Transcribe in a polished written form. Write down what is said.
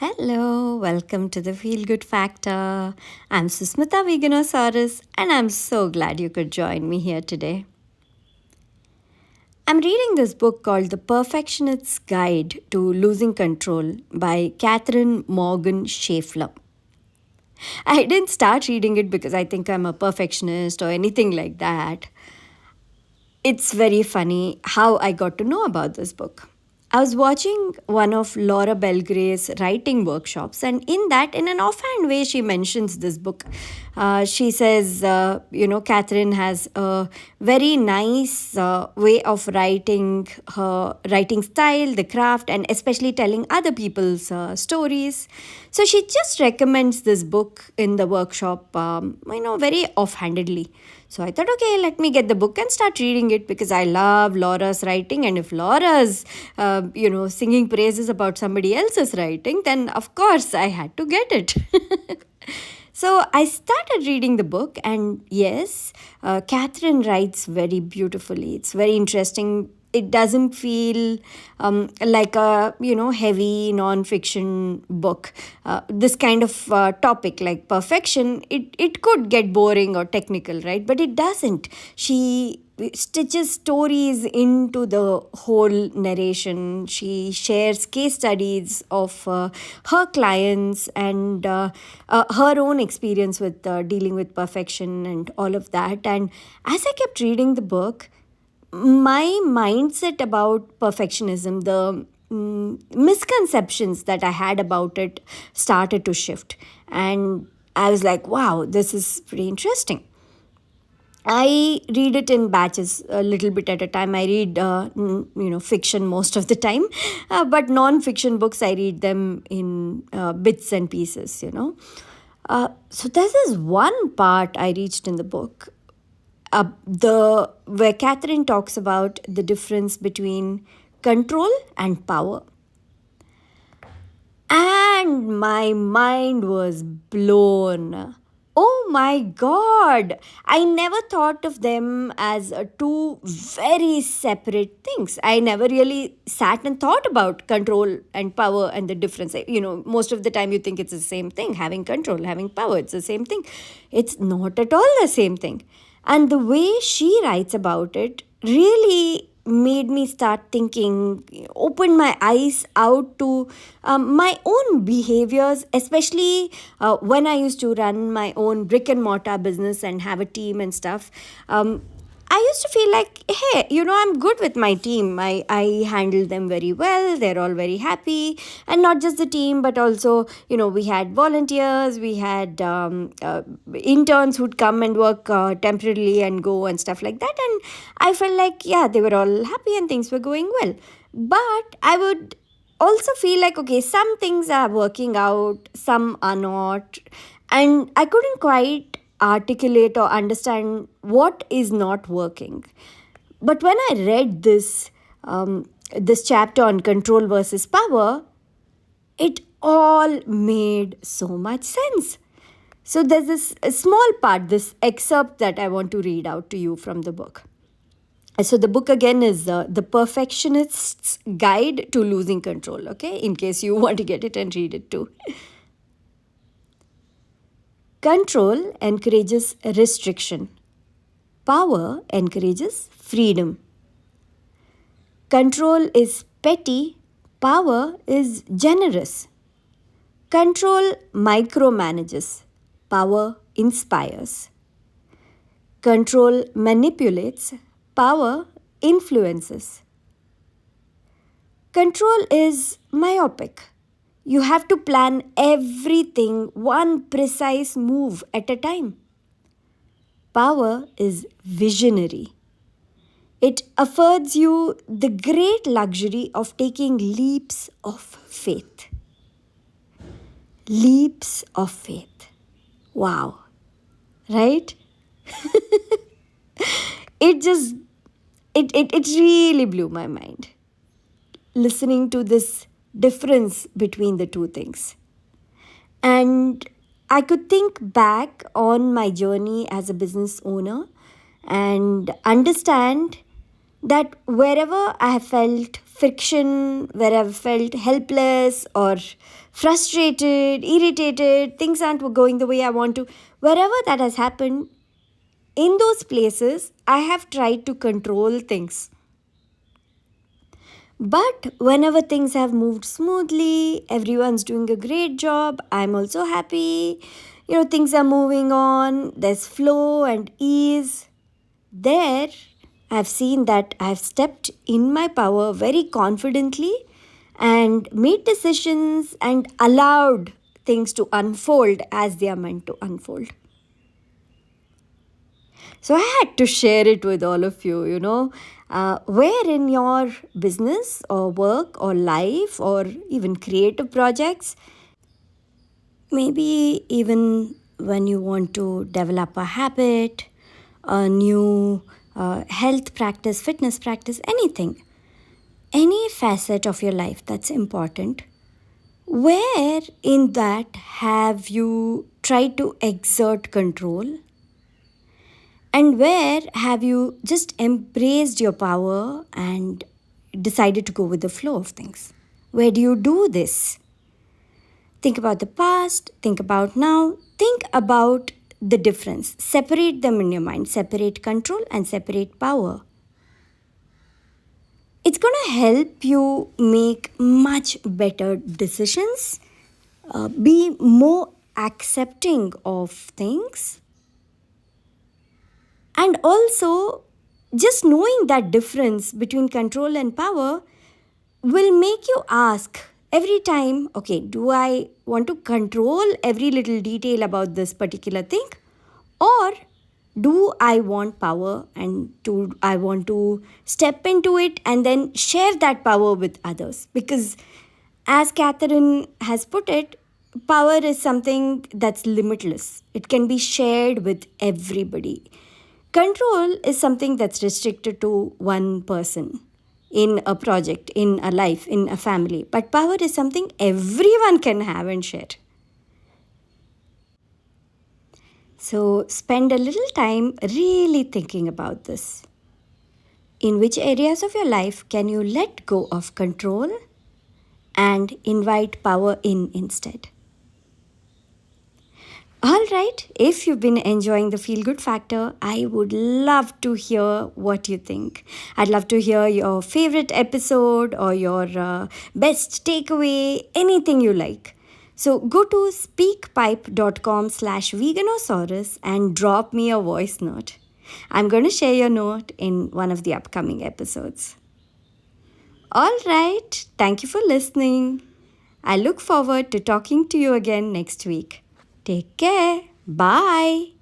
Hello, welcome to the Feel Good Factor. I'm Susmita Veganosaurus, and I'm so glad you could join me here today. I'm reading this book called The Perfectionist's Guide to Losing Control by Katherine Morgan Schafler. I didn't start reading it because I think I'm a perfectionist or anything like that. It's very funny how I got to know about this book. I was watching one of Laura Belgray's writing workshops, and in that, in an offhand way, she mentions this book. She says, Catherine has a very nice way of writing, her writing style, the craft, and especially telling other people's stories. So she just recommends this book in the workshop, very offhandedly. So I thought, okay, let me get the book and start reading it because I love Laura's writing. And if Laura's, singing praises about somebody else's writing, then of course I had to get it. So I started reading the book, and yes, Catherine writes very beautifully. It's very interesting. It doesn't feel like a heavy non-fiction book. This kind of topic like perfection, it could get boring or technical, right? But it doesn't. She stitches stories into the whole narration. She shares case studies of her clients and her own experience with dealing with perfection and all of that. And as I kept reading the book, my mindset about perfectionism, the misconceptions that I had about it started to shift. And I was like, wow, this is pretty interesting. I read it in batches, a little bit at a time. I read, fiction most of the time, but non-fiction books I read them in bits and pieces. So this is one part I reached in the book, the where Catherine talks about the difference between control and power. And my mind was blown. Oh my god! I never thought of them as two very separate things. I never really sat and thought about control and power and the difference. Most of the time you think it's the same thing, having control, having power, it's the same thing. It's not at all the same thing. And the way she writes about it really made me start thinking, opened my eyes out to my own behaviors, especially when I used to run my own brick and mortar business and have a team and stuff. I used to feel like, hey, I'm good with my team. I handle them very well. They're all very happy. And not just the team, but also, we had volunteers, we had interns who'd come and work temporarily and go and stuff like that. And I felt like, yeah, they were all happy and things were going well. But I would also feel like, okay, some things are working out, some are not. And I couldn't quite articulate or understand what is not working. But when I read this chapter on control versus power, it all made so much sense. So there's this small part, this excerpt that I want to read out to you from the book. So the book again is The Perfectionist's Guide to Losing Control, okay, in case you want to get it and read it too. Control encourages restriction. Power encourages freedom. Control is petty. Power is generous. Control micromanages. Power inspires. Control manipulates. Power influences. Control is myopic. You have to plan everything one precise move at a time. Power is visionary. It affords you the great luxury of taking leaps of faith. Leaps of faith. Wow. Right? it just, it really blew my mind. Listening to this difference between the two things. And I could think back on my journey as a business owner and understand that wherever I have felt friction, where I've felt helpless or frustrated, irritated, things aren't going the way I want to, wherever that has happened, in those places, I have tried to control things. But whenever things have moved smoothly, everyone's doing a great job, I'm also happy, things are moving on, there's flow and ease. There, I've seen that I've stepped in my power very confidently and made decisions and allowed things to unfold as they are meant to unfold. So I had to share it with all of you. Where in your business or work or life or even creative projects, maybe even when you want to develop a habit, a new health practice, fitness practice, anything, any facet of your life that's important, where in that have you tried to exert control? And where have you just embraced your power and decided to go with the flow of things? Where do you do this? Think about the past, think about now, think about the difference. Separate them in your mind, separate control and separate power. It's going to help you make much better decisions, be more accepting of things, and also just knowing that difference between control and power will make you ask every time, okay, do I want to control every little detail about this particular thing, or do I want power and do I want to step into it and then share that power with others? Because as Catherine has put it, power is something that's limitless. It can be shared with everybody. Control is something that's restricted to one person in a project, in a life, in a family. But power is something everyone can have and share. So spend a little time really thinking about this. In which areas of your life can you let go of control and invite power in instead? All right, if you've been enjoying the Feel Good Factor, I would love to hear what you think. I'd love to hear your favorite episode or your best takeaway, anything you like. So go to speakpipe.com/veganosaurus and drop me a voice note. I'm going to share your note in one of the upcoming episodes. All right, thank you for listening. I look forward to talking to you again next week. Take care. Bye.